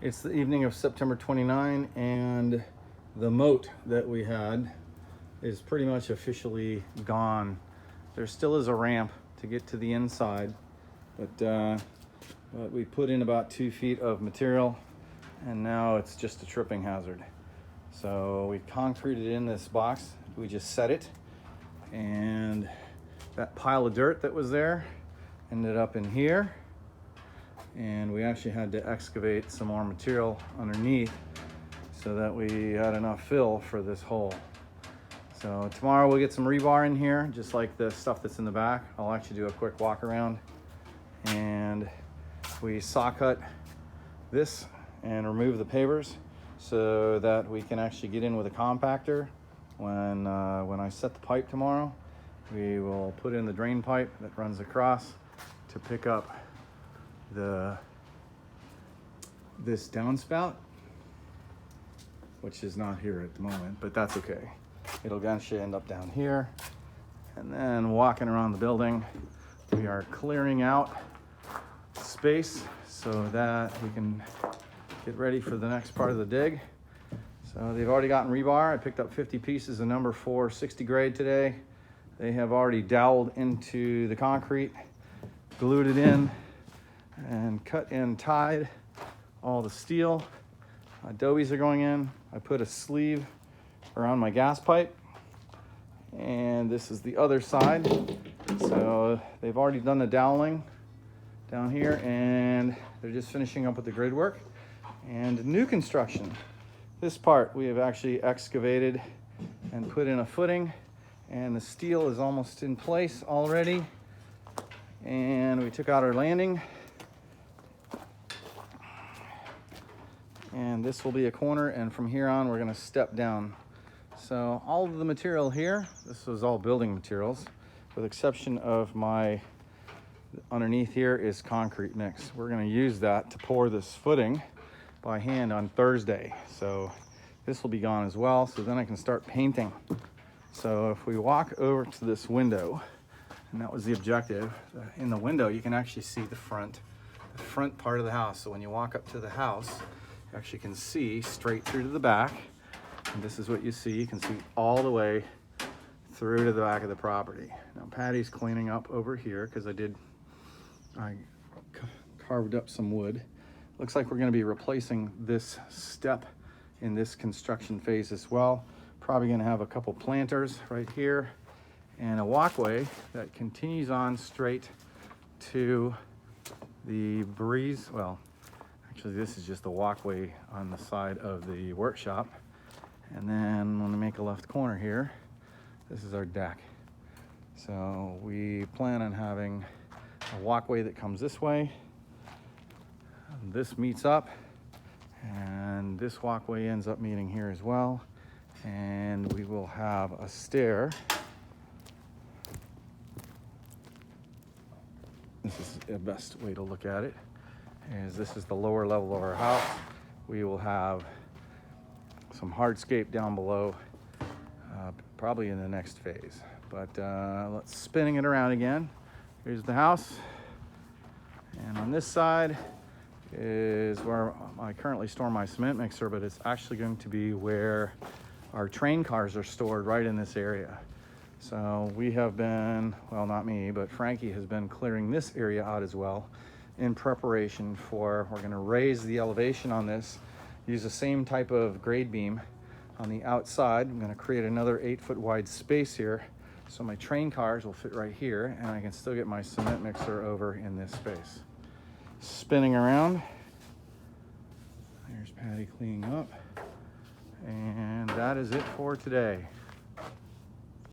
It's the evening of September 29, and the moat that we had is pretty much officially gone. There still is a ramp to get to the inside, but we put in about 2 feet of material, and now it's just a tripping hazard. So we concreted in this box. We just set it, and that pile of dirt that was there ended up in here. And we actually had to excavate some more material underneath so that we had enough fill for this hole. So tomorrow we'll get some rebar in here, just like the stuff that's in the back. I'll actually do a quick walk around. And we saw cut this and remove the pavers so that we can actually get in with a compactor. When I set the pipe tomorrow, we will put in the drain pipe that runs across to pick up this downspout, which is not here at the moment, but that's okay. It'll eventually end up down here. And then walking around the building, we are clearing out space so that we can get ready for the next part of the dig. So they've already gotten rebar. I picked up 50 pieces of number 4 60 grade today. They have already doweled into the concrete, glued it in, and cut and tied all the steel. Adobe's are going in. I put a sleeve around my gas pipe, and this is the other side. So they've already done the doweling down here, and they're just finishing up with the grid work and new construction. This part we have actually excavated and put in a footing, and the steel is almost in place already. And we took out our landing, and this will be a corner, and from here on we're going to step down. So all of the material here, this was all building materials, with exception of my underneath here is concrete mix. We're going to use that to pour this footing by hand on Thursday. So this will be gone as well, so then I can start painting. So if we walk over to this window, and that was the objective, in the window you can actually see the front part of the house. So when you walk up to the house, you actually can see straight through to the back, and this is what you see. You can see all the way through to the back of the property. Now Patty's cleaning up over here because I carved up some wood. Looks like we're going to be replacing this step in this construction phase as well. Probably going to have a couple planters right here and a walkway that continues on straight to the breeze. Well, actually this is just a walkway on the side of the workshop. And then when we make a left corner here, this is our deck. So we plan on having a walkway that comes this way. This meets up, and this walkway ends up meeting here as well. And we will have a stair. This is the best way to look at it, is this is the lower level of our house. We will have some hardscape down below, probably in the next phase. But let's spinning it around again. Here's the house, and on this side is where I currently store my cement mixer, but it's actually going to be where our train cars are stored, right in this area. So we have been, well, not me, but Frankie has been clearing this area out as well in preparation for, we're going to raise the elevation on this, use the same type of grade beam on the outside. I'm going to create another 8-foot wide space here, so my train cars will fit right here, and I can still get my cement mixer over in this space. Spinning around. There's Patty cleaning up. And that is it for today.